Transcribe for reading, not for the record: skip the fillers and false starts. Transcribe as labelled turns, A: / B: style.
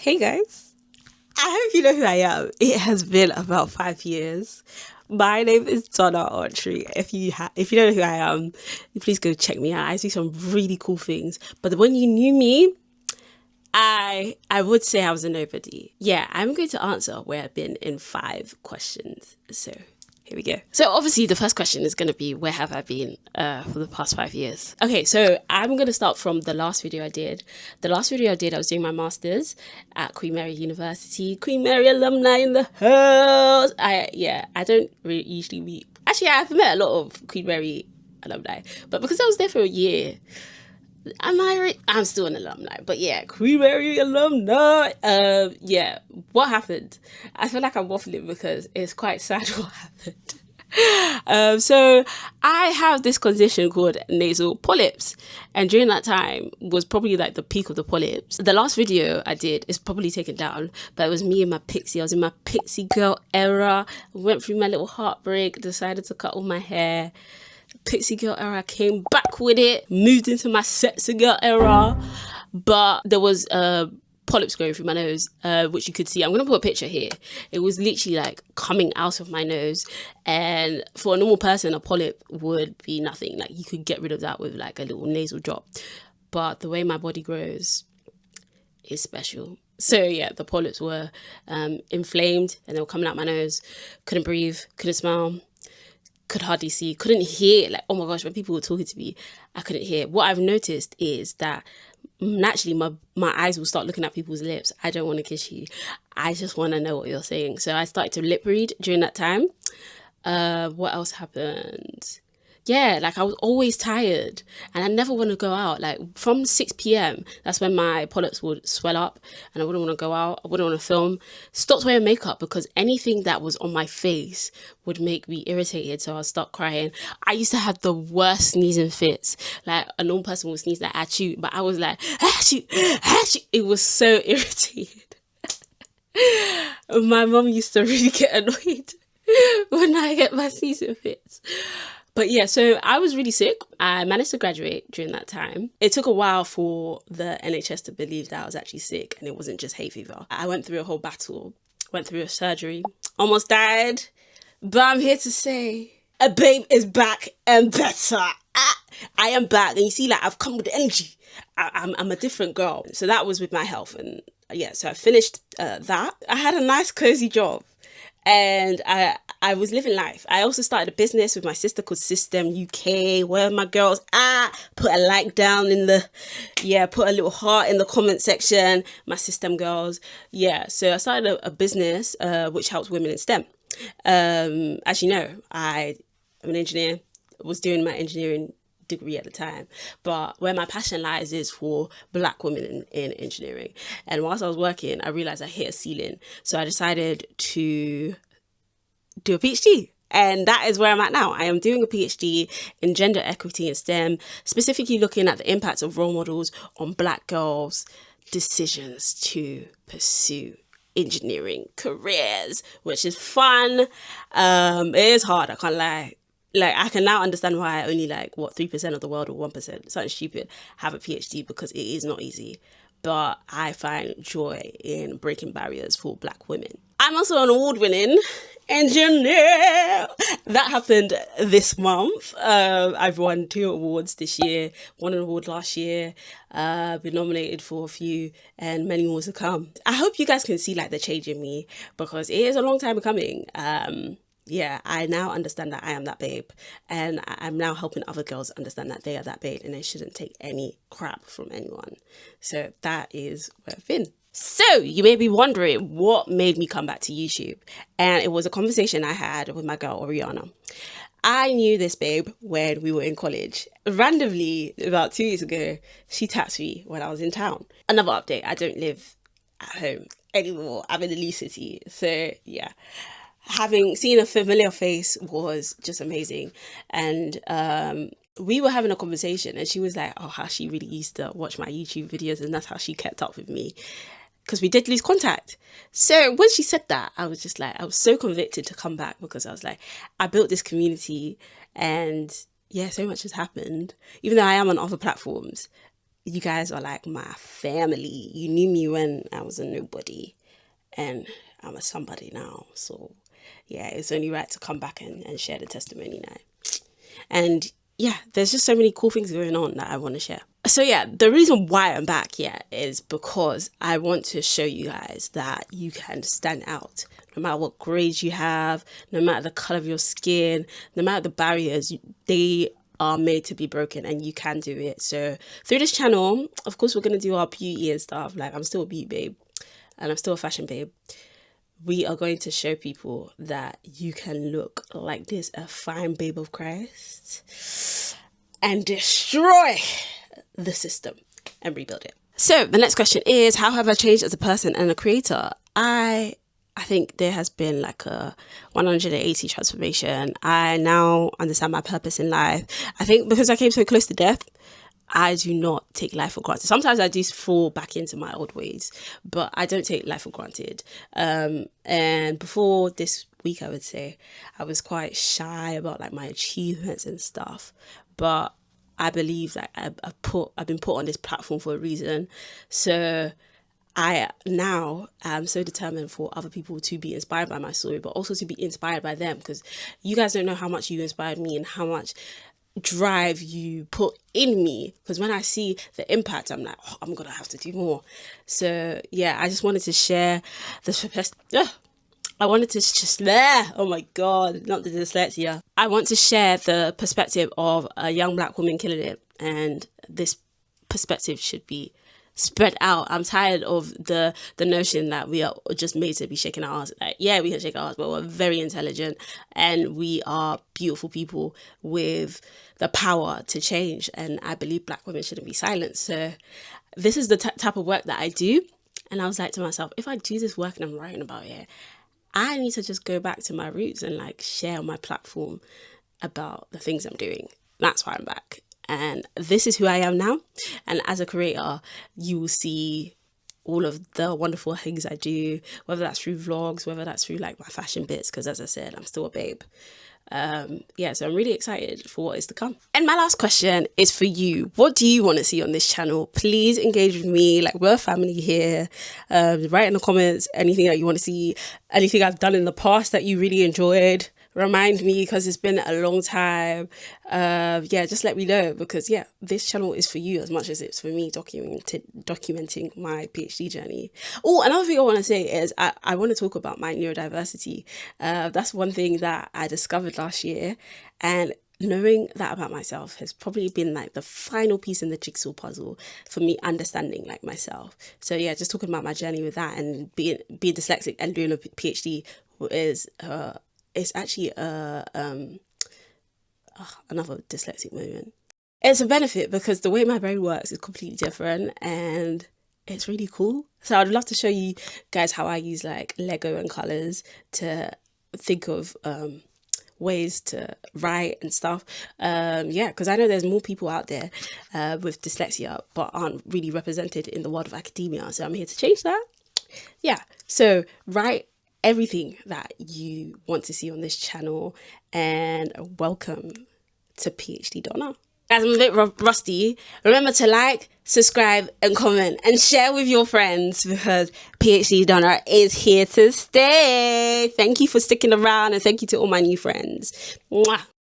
A: Hey guys, I hope you know who I am. It has been about 5 years. My name is Donna Autry. If you don't know who I am, please go check me out. I do some really cool things. But when you knew me, I would say I was a nobody. Yeah, I'm going to answer where I've been in 5 questions. So here we go. So obviously the first question is going to be, where have I been for the past 5 years? Okay, so I'm going to start from the last video I did. The last video I did, I was doing my master's at Queen Mary University. Queen Mary alumni in the house. I don't really usually meet. Actually, I've met a lot of Queen Mary alumni, but because I was there for a year, I'm still an alumni, but yeah, Queen Mary alumni. What happened? I feel like I'm waffling because it's quite sad what happened. So I have this condition called nasal polyps, and during that time was probably like the peak of the polyps. The last video I did is probably taken down, but it was me and my pixie. I was in my pixie girl era. Went through my little heartbreak, decided to cut all my hair. Pixie girl era, came back with it, moved into my sexy girl era, but there was polyps going through my nose, which you could see. I'm gonna put a picture here. It was literally like coming out of my nose, and for a normal person, a polyp would be nothing. Like you could get rid of that with like a little nasal drop, but the way my body grows is special. So yeah, the polyps were inflamed and they were coming out my nose. Couldn't breathe, couldn't smell, could hardly see, couldn't hear. Like, oh my gosh, when people were talking to me, I couldn't hear. What I've noticed is that naturally my eyes will start looking at people's lips. I don't want to kiss you. I just want to know what you're saying. So I started to lip read during that time. What else happened? Yeah, like I was always tired and I never want to go out. Like from 6 p.m, that's when my polyps would swell up and I wouldn't want to go out. I wouldn't want to film. Stopped wearing makeup because anything that was on my face would make me irritated. So I'd start crying. I used to have the worst sneezing fits. Like a normal person would sneeze like achoo, but I was like, achoo, achoo. It was so irritated. My mum used to really get annoyed when I get my sneezing fits. But yeah, so I was really sick. I managed to graduate during that time. It took a while for the NHS to believe that I was actually sick and it wasn't just hay fever. I went through a whole battle, went through a surgery, almost died. But I'm here to say, a babe is back and better. I am back. And you see, like, I've come with energy. I'm a different girl. So that was with my health. And yeah, so I finished that. I had a nice, cozy job. And I was living life. I also started a business with my sister called System UK. Where are my girls? Put a like down in the, put a little heart in the comment section. My System girls. Yeah, so I started a business which helps women in STEM. As you know, I'm an engineer. Was doing my engineering degree at the time, but where my passion lies is for Black women in engineering. And whilst I was working, I realized I hit a ceiling, so I decided to do a PhD, and that is where I'm at now. I am doing a PhD in gender equity and STEM, specifically looking at the impacts of role models on Black girls' decisions to pursue engineering careers, which is fun. It is hard, I can't lie. Like, I can now understand why only 3% of the world, or 1%, something stupid, have a PhD, because it is not easy. But I find joy in breaking barriers for Black women. I'm also an award-winning engineer. That happened this month. I've won 2 awards this year, won an award last year, been nominated for a few, and many more to come. I hope you guys can see the change in me, because it is a long time coming. I now understand that I am that babe, and I'm now helping other girls understand that they are that babe and they shouldn't take any crap from anyone. So that is where I've been. So you may be wondering what made me come back to YouTube, and it was a conversation I had with my girl Oriana. I knew this babe when we were in college. Randomly, about 2 years ago, she tapped me when I was in town. Another update, I don't live at home anymore. I'm in a new city. So yeah. Seen a familiar face was just amazing. And we were having a conversation, and she was like, oh, how she really used to watch my YouTube videos, and that's how she kept up with me, because we did lose contact. So when she said that, I was just I was so convicted to come back, because I was like, I built this community, and yeah, so much has happened. Even though I am on other platforms, you guys are like my family. You knew me when I was a nobody, and I'm a somebody now. So yeah, it's only right to come back and share the testimony now. And yeah, there's just so many cool things going on that I want to share. So yeah, the reason why I'm back, is because I want to show you guys that you can stand out. No matter what grades you have, no matter the color of your skin, no matter the barriers, they are made to be broken, and you can do it. So through this channel, of course, we're going to do our beauty and stuff. Like, I'm still a beauty babe and I'm still a fashion babe. We are going to show people that you can look like this, a fine babe of Christ, and destroy the system and rebuild it. So the next question is, how have I changed as a person and a creator? I think there has been like a 180 transformation. I now understand my purpose in life. I think because I came so close to death, I do not take life for granted. Sometimes I do fall back into my old ways, but I don't take life for granted. And before this week, I would say I was quite shy about like my achievements and stuff. But I believe that I've been put on this platform for a reason. So I now am so determined for other people to be inspired by my story, but also to be inspired by them, because you guys don't know how much you inspired me and how much drive you put in me. Because when I see the impact, I'm like, oh, I'm gonna have to do more. So yeah, I just wanted to share this. I wanted to just oh my god, not the dyslexia. I want to share the perspective of a young black woman killing it, and this perspective should be spread out. I'm tired of the notion that we are just made to be shaking our ass. Like, yeah, we can shake our ass, but we're very intelligent and we are beautiful people with the power to change. And I believe black women shouldn't be silenced. So this is the type of work that I do. And I was like to myself, if I do this work and I'm writing about it, I need to just go back to my roots and like share on my platform about the things I'm doing. That's why I'm back. And this is who I am now. And as a creator, you will see all of the wonderful things I do, whether that's through vlogs, whether that's through like my fashion bits, because as I said, I'm still a babe. So I'm really excited for what is to come. And my last question is for you. What do you want to see on this channel? Please engage with me. Like, we're a family here. Write in the comments anything that you want to see, anything I've done in the past that you really enjoyed. Remind me, because it's been a long time. Just let me know, because this channel is for you as much as it's for me documenting my PhD journey. Oh, another thing I want to say is I want to talk about my neurodiversity. That's one thing that I discovered last year, and knowing that about myself has probably been like the final piece in the jigsaw puzzle for me understanding like myself. So yeah, just talking about my journey with that, and being dyslexic and doing a PhD is it's actually another dyslexic moment. It's a benefit because the way my brain works is completely different, and it's really cool. So I'd love to show you guys how I use like Lego and colors to think of ways to write and stuff. Because I know there's more people out there with dyslexia but aren't really represented in the world of academia. So I'm here to change that. Yeah, so write everything that you want to see on this channel, and welcome to PhD Donna. As I'm a bit rusty, remember to like, subscribe and comment and share with your friends, because PhD Donna is here to stay. Thank you for sticking around, and thank you to all my new friends. Mwah.